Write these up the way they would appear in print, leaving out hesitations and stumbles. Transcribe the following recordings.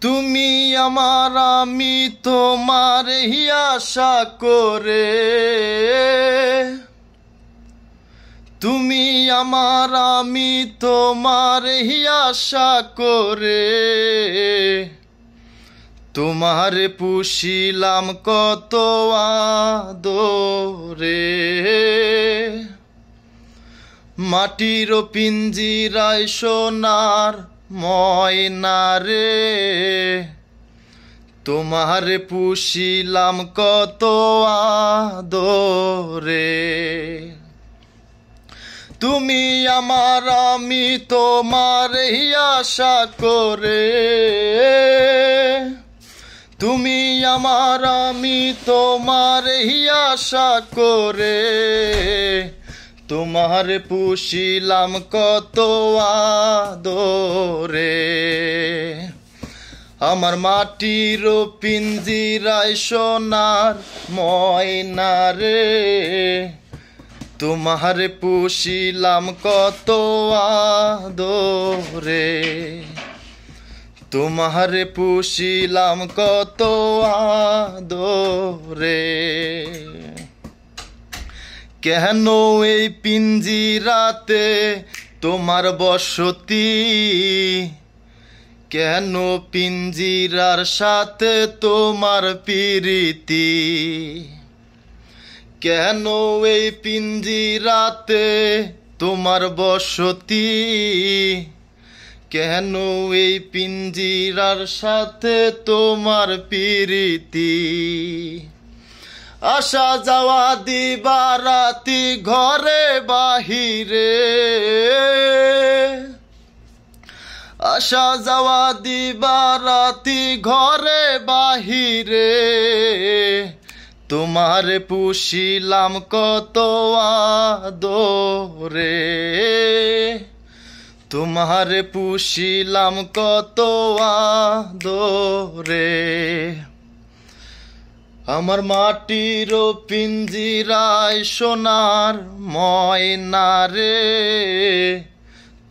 তুমি আমার আমি তোমার আশা করে, তুমি আমার আমি তোমার আশা করে, তোমার পুষিলাম কত আদরে। মাটির পিঞ্জিরায় সোনার ময়না রে, তোমার পুষিলাম কত আদরে। তুমি আমার আমি তোমার আশা করে, তুমি আমার আমি তোমার আশা করে, তোমার পুষিলাম কত আদরে। আমার মাটির পিঞ্জিরায় সোনার ময়না রে, তোমার পুষিলাম কত আদরে, তোমার পুষিলাম কত আদরে। কেন এই পিঞ্জিরাতে তোমার বসতি, কেন পিঞ্জিরার সাথে তোমার প্রীতি, কেন এই পিঞ্জিরাতে তোমার বসতি, কেন এই পিঞ্জিরার সাথে তোমার প্রীতি। আসা যাওয়া দিবারাতি ঘরে বাহিরে, আসা যাওয়া দিবারাতি ঘরে বাহিরে, তোমার পুষিলাম কত আদরে, তোমার পুষিলাম কত আদরে। আমার মাটির পিঞ্জিরায় সোনার ময়না রে,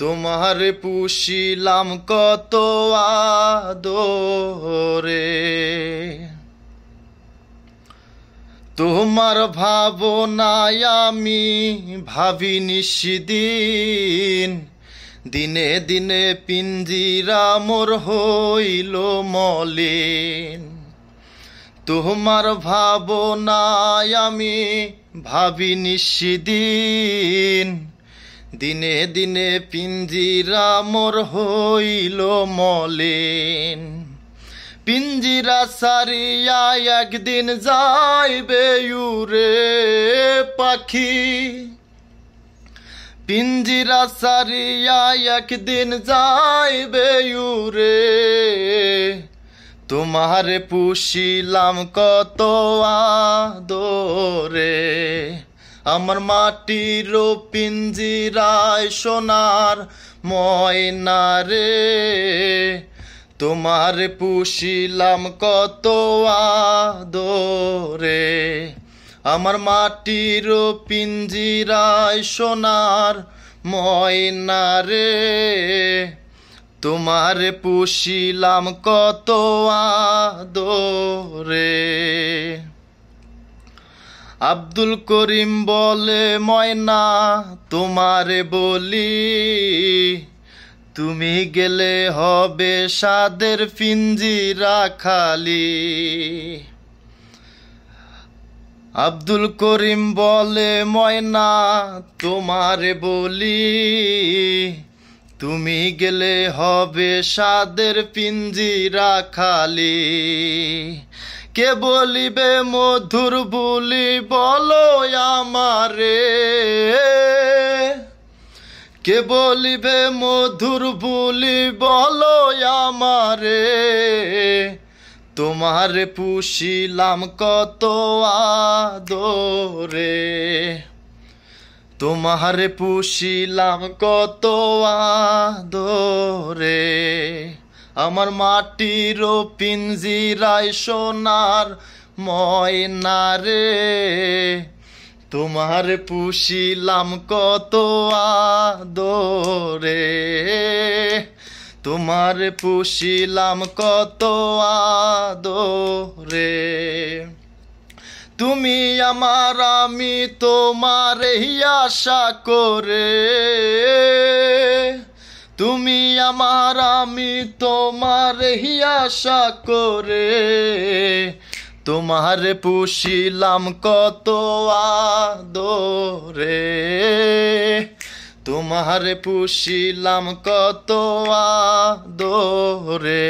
তোমার পুষিলাম কত আদরে। তোমার ভাবনায় আমি ভাবি নিশিদিন, দিনে দিনে পিঞ্জিরা মোর হইল মলিন। তোমার ভাবনায় আমি ভাবি নিশিদিন, দিনে দিনে পিঞ্জিরা মোর হইল মলিন। পিঞ্জিরা সারিয়া একদিন যাইবে উড়ে পাখি, পিঞ্জিরা সারিয়া একদিন যাইবে উড়ে, তোমার পুষিলাম কত আদরে। আমার মাটির পিঞ্জিরায় সোনার ময়না রে, তোমার পুষিলাম কত আদরে। আমার মাটির পিঞ্জিরায় সোনার ময়না রে, তোমার পুষিলাম কত আদরে। আব্দুল করিম বলে ময়না তোমারে বলি, তুমি গেলে হবে সাদের পিঞ্জিরা খালি। আব্দুল করিম বলে ময়না তোমারে বলি, তুমি গেলে হবে সাদের পিঞ্জিরা খালি। কে বলিবে মধুর বুলি বলো আমারে, কে বলিবে মধুর বুলি বলো আমারে, তোমার পুষিলাম কত আদরে, তোমার পুষিলাম কত আদরে। আমার মাটির পিঞ্জিরায় সোনার ময়না রে, তোমার পুষিলাম কত আদরে, তোমারে পুষিলাম কত আদরে। তুমি আমার আমি তোমারে আশা করে, তুমি আমার আমি তোমারে আশা করে, তোমারে পুষিলাম কত আদরে, তোমারে পুষিলাম কত আদরে।